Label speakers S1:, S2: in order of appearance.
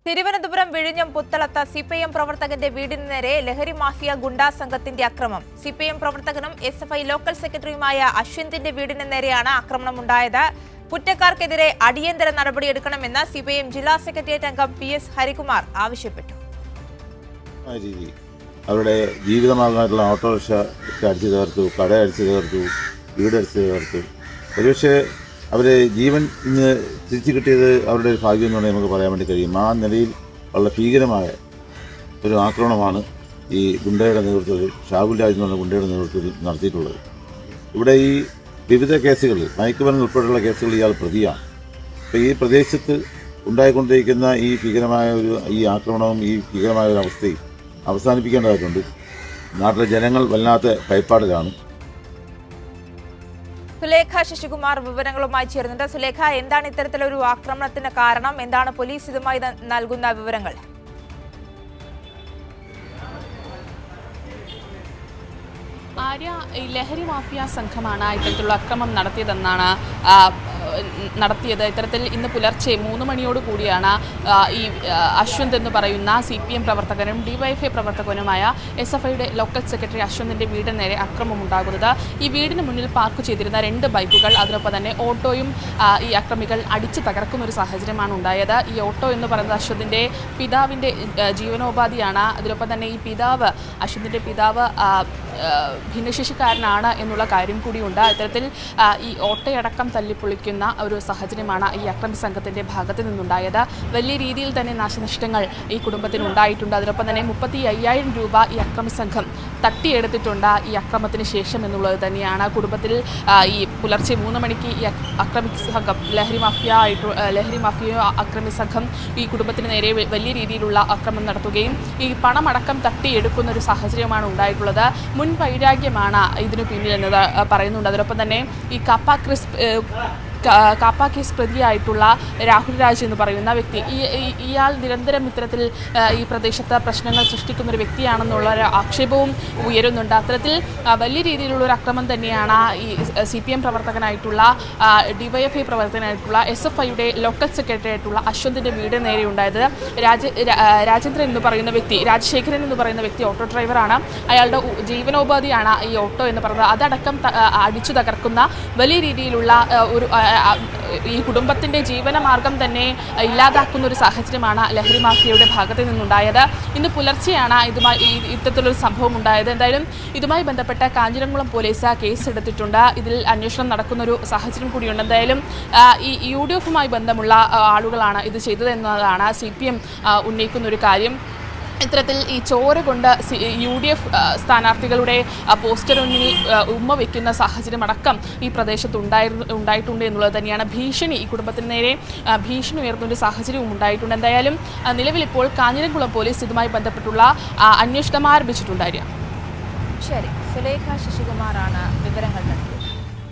S1: തിരുവനന്തപുരം വിഴിഞ്ഞം പുത്തളത്ത സിപിഎം പ്രവർത്തകന്റെ വീടിന് നേരെ ലഹരി മാഫിയ ഗുണ്ടാ സംഘത്തിന്റെ ആക്രമണം. സിപിഎം പ്രവർത്തകനും എസ്എഫ്ഐ ലോക്കൽ സെക്രട്ടറിയുമായ അശ്വന്തിന്റെ വീടിന് നേരെയാണ് ആക്രമണമുണ്ടായത്. കുറ്റക്കാർക്കെതിരെ അടിയന്തര നടപടിയെടുക്കണമെന്ന് സിപിഎം ജില്ലാ സെക്രട്ടേറിയറ്റ് അംഗം PS ഹരികുമാർ ആവശ്യപ്പെട്ടു.
S2: അവരുടെ ജീവിതമാർഗമായിട്ടുള്ള ഓട്ടോറിക്ഷ അടിച്ചു തകർത്തു, കട അടിച്ചു തകർത്തു, വീട് അടിച്ചു തകർത്തു. ഒരുപക്ഷെ അവരെ ജീവൻ ഇന്ന് തിരിച്ചു കിട്ടിയത് അവരുടെ ഒരു ഭാഗ്യം എന്ന് നമുക്ക് പറയാൻ വേണ്ടി കഴിയും. ആ നിലയിൽ വളരെ ഭീകരമായ ഒരു ആക്രമണമാണ് ഈ ഗുണ്ടയുടെ നേതൃത്വത്തിൽ, ഷാഹുൽ രാജ് എന്ന് പറഞ്ഞ ഗുണ്ടയുടെ നേതൃത്വത്തിൽ നടത്തിയിട്ടുള്ളത്. ഇവിടെ ഈ വിവിധ കേസുകളിൽ, മയക്കുമരുന്ന് ഉൾപ്പെടെയുള്ള കേസുകളിൽ ഇയാൾ പ്രതിയാണ്. അപ്പോൾ ഈ പ്രദേശത്ത് ഉണ്ടായിക്കൊണ്ടിരിക്കുന്ന ഈ ഭീകരമായ ഈ ആക്രമണവും ഈ ഭീകരമായ ഒരു അവസ്ഥയും അവസാനിപ്പിക്കേണ്ടതായിട്ടുണ്ട്. നാട്ടിലെ ജനങ്ങൾ വല്ലാത്ത ഭയപ്പാടിലാണ്.
S1: സുലേഖ ശശികുമാർ വിവരങ്ങളുമായി ചേർന്നുണ്ട്. സുലേഖ, എന്താണ് ഇത്തരത്തിലൊരു ആക്രമണത്തിന് കാരണം? എന്താണ് പോലീസ് ഇതുമായി നൽകുന്ന വിവരങ്ങൾ?
S3: ആര്യ, ഈ ലഹരി മാഫിയ സംഘമാണ് ഇത്തരത്തിലുള്ള അക്രമം നടത്തിയത്. ഇത്തരത്തിൽ ഇന്ന് പുലർച്ചെ 3 മണിയോട് കൂടിയാണ് ഈ അശ്വന്ത് എന്ന് പറയുന്ന CPM പ്രവർത്തകനും DYFI പ്രവർത്തകനുമായ SFIയുടെ ലോക്കൽ സെക്രട്ടറി അശ്വന്തിൻ്റെ വീടിന് നേരെ അക്രമം ഉണ്ടാകുന്നത്. ഈ വീടിന് മുന്നിൽ പാർക്ക് ചെയ്തിരുന്ന 2 ബൈക്കുകൾ, അതിനൊപ്പം തന്നെ ഓട്ടോയും ഈ അക്രമികൾ അടിച്ചു തകർക്കുന്ന ഒരു സാഹചര്യമാണ് ഉണ്ടായത്. ഈ ഓട്ടോ എന്ന് പറയുന്നത് അശ്വന്തിൻ്റെ പിതാവിൻ്റെ ജീവനോപാധിയാണ്. അതിനൊപ്പം തന്നെ ഈ അശ്വന്തിൻ്റെ പിതാവ് ഭിന്നശേഷിക്കാരനാണ് എന്നുള്ള കാര്യം കൂടിയുണ്ട്. ഇത്തരത്തിൽ ഈ ഓട്ടയടക്കം തല്ലിപ്പൊളിക്കുന്ന ഒരു സാഹചര്യമാണ് ഈ അക്രമി സംഘത്തിൻ്റെ ഭാഗത്ത് നിന്നുണ്ടായത്. വലിയ രീതിയിൽ തന്നെ നാശനഷ്ടങ്ങൾ ഈ കുടുംബത്തിന് ഉണ്ടായിട്ടുണ്ട്. അതിനൊപ്പം തന്നെ 35,000 രൂപ ഈ അക്രമി സംഘം തട്ടിയെടുത്തിട്ടുണ്ട് ഈ അക്രമത്തിന് ശേഷം എന്നുള്ളത് തന്നെയാണ്. കുടുംബത്തിൽ ഈ പുലർച്ചെ 3 മണിക്ക് ഈ അക്രമി സംഘം ലഹരി മാഫിയ അക്രമി സംഘം ഈ കുടുംബത്തിന് നേരെ വലിയ രീതിയിലുള്ള അക്രമം നടത്തുകയും ഈ പണമടക്കം തട്ടിയെടുക്കുന്ന ഒരു സാഹചര്യമാണ് ഉണ്ടായിട്ടുള്ളത്. മുൻ വൈരാഗ്യമാണ് ഇതിനു പിന്നിലെന്നത് പറയുന്നുണ്ട്. അതിനൊപ്പം തന്നെ ഈ കാപ്പ കേസ് പ്രതിയായിട്ടുള്ള രാഹുൽ രാജ് എന്ന് പറയുന്ന വ്യക്തി, ഇയാൾ നിരന്തരം ഇത്തരത്തിൽ ഈ പ്രദേശത്ത് പ്രശ്നങ്ങൾ സൃഷ്ടിക്കുന്ന ഒരു വ്യക്തിയാണെന്നുള്ള ഒരു ആക്ഷേപവും ഉയരുന്നുണ്ട്. അത്തരത്തിൽ വലിയ രീതിയിലുള്ള ഒരു അക്രമം തന്നെയാണ് ഈ CPM പ്രവർത്തകനായിട്ടുള്ള DYFI പ്രവർത്തകനായിട്ടുള്ള SFIയുടെ ലോക്കൽ സെക്രട്ടറി ആയിട്ടുള്ള അശ്വന്തിൻ്റെ വീട് നേരെ ഉണ്ടായത്. രാജേന്ദ്രൻ എന്ന് പറയുന്ന വ്യക്തി, രാജശേഖരൻ എന്ന് പറയുന്ന വ്യക്തി ഓട്ടോ ഡ്രൈവറാണ്. അയാളുടെ ജീവനോപാധിയാണ് ഈ ഓട്ടോ എന്ന് പറയുന്നത്. അതടക്കം അടിച്ചു തകർക്കുന്ന വലിയ രീതിയിലുള്ള ഒരു ഈ കുടുംബത്തിൻ്റെ ജീവനമാർഗം തന്നെ ഇല്ലാതാക്കുന്ന ഒരു സാഹചര്യമാണ് ലഹരി മാഫിയയുടെ ഭാഗത്ത് നിന്നുണ്ടായത്. ഇന്ന് പുലർച്ചെയാണ് ഇത്തരത്തിലൊരു സംഭവം ഉണ്ടായത്. എന്തായാലും ഇതുമായി ബന്ധപ്പെട്ട കാഞ്ഞിരംകുളം പോലീസ് കേസെടുത്തിട്ടുണ്ട്. ഇതിൽ അന്വേഷണം നടക്കുന്നൊരു സാഹചര്യം കൂടിയുണ്ട്. എന്തായാലും ഈ UDF-മായി ബന്ധമുള്ള ആളുകളാണ് ഇത് ചെയ്തതെന്നതാണ് CPM ഉന്നയിക്കുന്ന ഒരു കാര്യം. ഇത്തരത്തിൽ ഈ ചോര കൊണ്ട് UDF സ്ഥാനാർത്ഥികളുടെ പോസ്റ്ററിന് ഉമ്മ വയ്ക്കുന്ന സാഹചര്യമടക്കം ഈ പ്രദേശത്ത് ഉണ്ടായിട്ടുണ്ട് എന്നുള്ളത് തന്നെയാണ്. ഈ കുടുംബത്തിന് നേരെ ഭീഷണി ഉയർന്ന ഒരു സാഹചര്യവും ഉണ്ടായിട്ടുണ്ട്. എന്തായാലും നിലവിലിപ്പോൾ കാഞ്ഞിരംകുളം പോലീസ് ഇതുമായി ബന്ധപ്പെട്ടുള്ള അന്വേഷണം ആരംഭിച്ചിട്ടുണ്ടായിരുന്നു.
S1: ശരി, സുലേഖ ശശികുമാറാണ് വിവരങ്ങൾ നൽകിയത്.